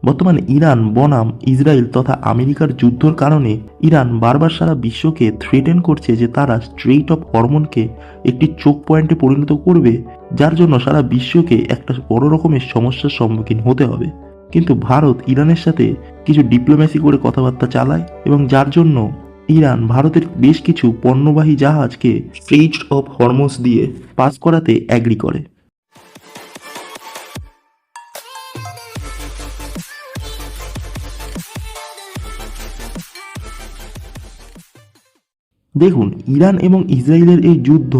বর্তমানে ইরান বনাম ইসরায়েল তথা আমেরিকার যুদ্ধর কারণে ইরান বারবার সারা বিশ্বকে থ্রেটেন করছে যে তারা স্ট্রেইট অফ হরমোনকে একটি চোক পয়েন্টে পরিণত করবে, যার জন্য সারা বিশ্বকে একটা বড় রকমের সমস্যার সম্মুখীন হতে হবে। কিন্তু ভারত ইরানের সাথে কিছু ডিপ্লোম্যাসি করে কথাবার্তা চালায় এবং যার জন্য ইরান ভারতের বেশ কিছু পণ্যবাহী জাহাজকে স্ট্রেইট অফ হরমুজ দিয়ে পাস করাতে অ্যাগ্রি করে। দেখুন, ইরান এবং ইসরায়েলের এই যুদ্ধ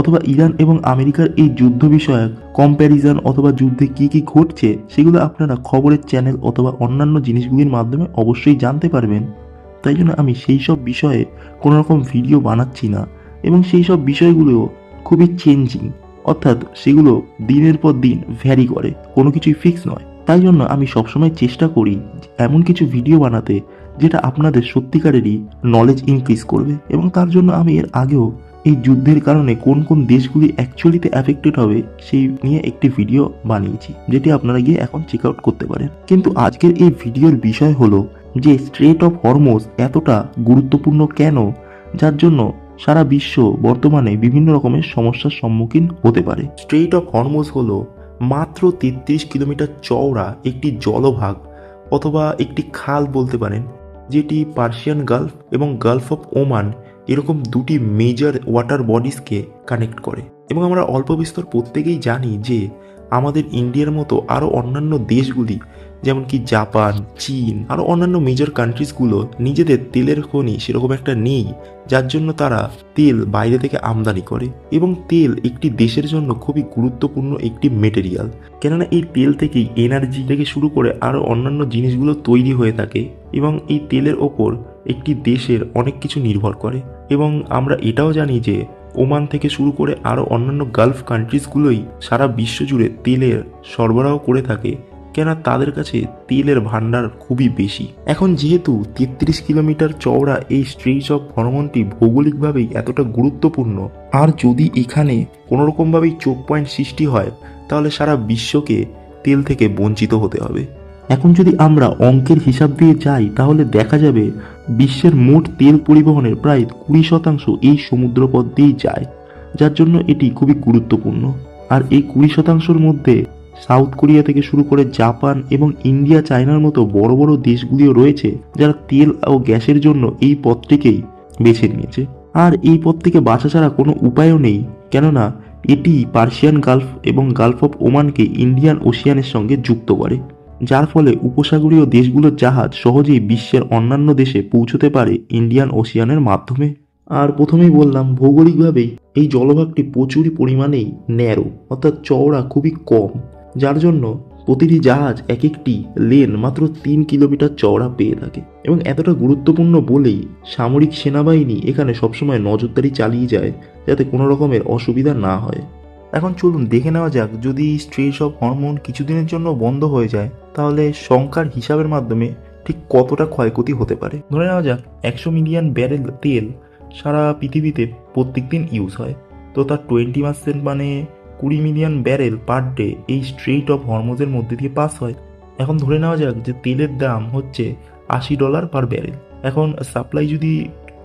অথবা ইরান এবং আমেরিকার এই যুদ্ধ বিষয়ক কম্প্যারিজন অথবা যুদ্ধে কি কি ঘটছে সেগুলো আপনারা খবরের চ্যানেল অথবা অন্যান্য জিনিসগুলির মাধ্যমে অবশ্যই জানতে পারবেন। তাই জন্য আমি সেই সব বিষয়ে কোনো রকম ভিডিও বানাচ্ছি না এবং সেই সব বিষয়গুলো খুবই চেঞ্জিং, অর্থাৎ সেগুলো দিনের পর দিন ভ্যারি করে, কোনো কিছুই ফিক্স নয়। তাই জন্য আমি সবসময় চেষ্টা করি এমন কিছু ভিডিও বানাতে যেটা আপনাদের সত্যিকারেরই নলেজ ইনক্রিজ করবে, এবং তার জন্য আমি এর আগেও এই যুদ্ধের কারণে কোন কোন দেশগুলি অ্যাকচুয়ালিতে অ্যাফেক্টেড হবে সেই নিয়ে একটি ভিডিও বানিয়েছি, যেটি আপনারা গিয়ে এখন চেক আউট করতে পারেন। কিন্তু আজকের এই ভিডিওর বিষয় হলো যে স্ট্রেট অফ হরমুজ এতটা গুরুত্বপূর্ণ কেন, যার জন্য সারা বিশ্ব বর্তমানে বিভিন্ন রকমের সমস্যার সম্মুখীন হতে পারে। স্ট্রেট অফ হরমুজ হলো মাত্র 33 কিলোমিটার চওড়া একটি জলভাগ অথবা একটি খাল বলতে পারেন, যেটি পার্সিয়ান গালফ এবং গালফ অফ ওমান এরকম দুটি মেজর ওয়াটার বডিজকে কানেক্ট করে। এবং আমরা অল্প বিস্তর প্রত্যেকেই জানি যে আমাদের ইন্ডিয়ার মতো আরও অন্যান্য দেশগুলি যেমন কি জাপান, চীন, আরও অন্যান্য মেজর কান্ট্রিজগুলো নিজেদের তেলের খনি সেরকম একটা নেই, যার জন্য তারা তেল বাইরে থেকে আমদানি করে। এবং তেল একটি দেশের জন্য খুবই গুরুত্বপূর্ণ একটি মেটেরিয়াল, কেননা এই তেল থেকেই এনার্জি থেকে শুরু করে আরও অন্যান্য জিনিসগুলো তৈরি হয়ে থাকে এবং এই তেলের ওপর একটি দেশের অনেক কিছু নির্ভর করে। এবং আমরা এটাও জানি যে ওমান থেকে শুরু করে আরও অন্যান্য গালফ কান্ট্রিজগুলোই সারা বিশ্ব জুড়ে তেলের সরবরাহ করে থাকে, কেন তাদের কাছে তেলের ভান্ডার খুবই বেশি। এখন যেহেতু 33 কিলোমিটার চওড়া এই স্ট্রেচ অফ হরমোনটি ভৌগোলিকভাবেই এতটা গুরুত্বপূর্ণ, আর যদি এখানে কোনোরকমভাবেই চোক পয়েন্ট সৃষ্টি হয় তাহলে সারা বিশ্বকে তেল থেকে বঞ্চিত হতে হবে। এখন যদি আমরা অঙ্কের হিসাব দিয়ে যাই তাহলে দেখা যাবে বিশ্বের মোট তেল পরিবহনের প্রায় 20% এই সমুদ্রপথ দিয়েই যায়, যার জন্য এটি খুবই গুরুত্বপূর্ণ। আর এই 20%-র মধ্যে সাউথ কোরিয়া থেকে শুরু করে জাপান এবং ইন্ডিয়া, চায়নার মতো বড় বড় দেশগুলিও রয়েছে যারা তেল ও গ্যাসের জন্য এই পথটিকেই বেছে নিয়েছে। আর এই পথ থেকে বাঁচা ছাড়া কোনো উপায়ও নেই, কেননা এটি পার্সিয়ান গালফ এবং গালফ অফ ওমানকে ইন্ডিয়ান ওশিয়ানের সঙ্গে যুক্ত করে, যার ফলে উপসাগরীয় দেশগুলোর জাহাজ সহজেই বিশ্বের অন্যান্য দেশে পৌঁছতে পারে ইন্ডিয়ান ওশিয়ানের মাধ্যমে। আর প্রথমেই বললাম ভৌগোলিকভাবেই এই জলভাগটি প্রচুর পরিমাণেই ন্যারো, অর্থাৎ চওড়া খুবই কম, যার জন্য প্রতিটি জাহাজ এক একটি লেন মাত্র 3 কিলোমিটার চওড়া পেয়ে থাকে। এবং এতটা গুরুত্বপূর্ণ বলেই সামরিক সেনাবাহিনী এখানে সবসময় নজরদারি চালিয়ে যায় যাতে কোনো রকমের অসুবিধা না হয়। এখন চলুন দেখে নেওয়া যাক, যদি স্ট্রেচ অফ হরমোন কিছুদিনের জন্য বন্ধ হয়ে যায় তাহলে সংখ্যার হিসাবের মাধ্যমে ঠিক কতটা ক্ষয়ক্ষতি হতে পারে। ধরে নেওয়া যাক 100 মিলিয়ন ব্যারেল তেল সারা পৃথিবীতে প্রত্যেক দিন ইউজ হয়, তো তার 20% মানে 20 মিলিয়ন ব্যারেল পার ডে এই স্ট্রেট অফ হরমুজের মধ্যে দিয়ে পাস হয়। এখন ধরে নেওয়া যাক যে তেলের দাম হচ্ছে $80 পার ব্যারেল। এখন সাপ্লাই যদি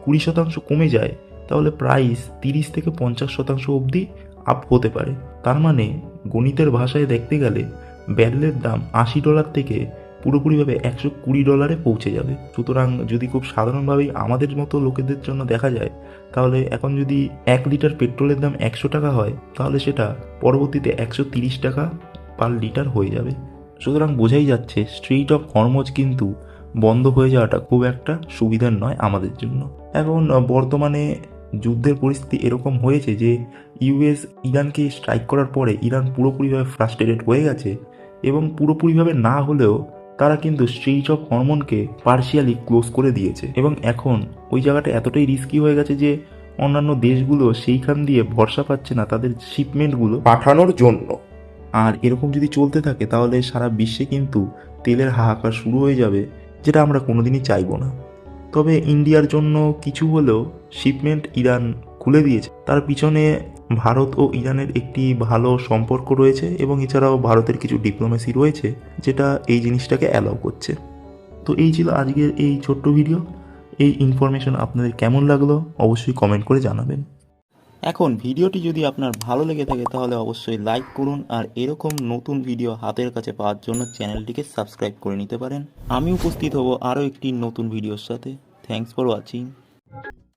20% কমে যায় তাহলে প্রাইস 30 থেকে 50% অবধি আপ হতে পারে। তার মানে গণিতের ভাষায় দেখতে গেলে ব্যারেলের দাম $80 থেকে পুরোপুরিভাবে $120 পৌঁছে যাবে। সুতরাং যদি খুব সাধারণভাবেই আমাদের মতো লোকেদের জন্য দেখা যায় তাহলে এখন যদি 1 লিটার পেট্রোলের দাম 100 টাকা হয় তাহলে সেটা পরবর্তীতে 130 টাকা পার লিটার হয়ে যাবে। সুতরাং বোঝাই যাচ্ছে স্ট্রেট অফ হরমুজ কিন্তু বন্ধ হয়ে যাওয়াটা খুব একটা সুবিধার নয় আমাদের জন্য। এখন বর্তমানে যুদ্ধের পরিস্থিতি এরকম হয়েছে যে ইউএস ইরানকে স্ট্রাইক করার পরে ইরান পুরোপুরিভাবে ফ্রাস্ট্রেটেড হয়ে গেছে, এবং পুরোপুরিভাবে না হলেও তারা কিন্তু স্ট্রেচ অফ হরমোনকে পার্শিয়ালি ক্লোজ করে দিয়েছে। এবং এখন ওই জায়গাটা এতটাই রিস্কি হয়ে গেছে যে অন্যান্য দেশগুলো সেইখান দিয়ে ভরসা পাচ্ছে না তাদের শিপমেন্টগুলো পাঠানোর জন্য। আর এরকম যদি চলতে থাকে তাহলে সারা বিশ্বে কিন্তু তেলের হাহাকার শুরু হয়ে যাবে, যেটা আমরা কোনোদিনই চাইবো না। তবে ইন্ডিয়ার জন্য কিছু হলেও শিপমেন্ট ইরান খুলে দিয়েছে, তার পিছনে ভারত ও ইরানের একটি ভালো সম্পর্ক রয়েছে এবং এছাড়াও ভারতের কিছু ডিপ্লোমেসি রয়েছে যেটা এই জিনিসটাকে অ্যালাউ করছে। তো এই ছিল আজকের এই ছোট্ট ভিডিও। এই ইনফরমেশন আপনাদের কেমন লাগলো অবশ্যই কমেন্ট করে জানাবেন। এখন ভিডিওটি যদি আপনার ভালো লেগে থাকে তাহলে অবশ্যই লাইক করুন, আর এরকম নতুন ভিডিও হাতের কাছে পাওয়ার জন্য চ্যানেলটিকে সাবস্ক্রাইব করে নিতে পারেন। আমি উপস্থিত হব আরও একটি নতুন ভিডিওর সাথে। Thanks for watching.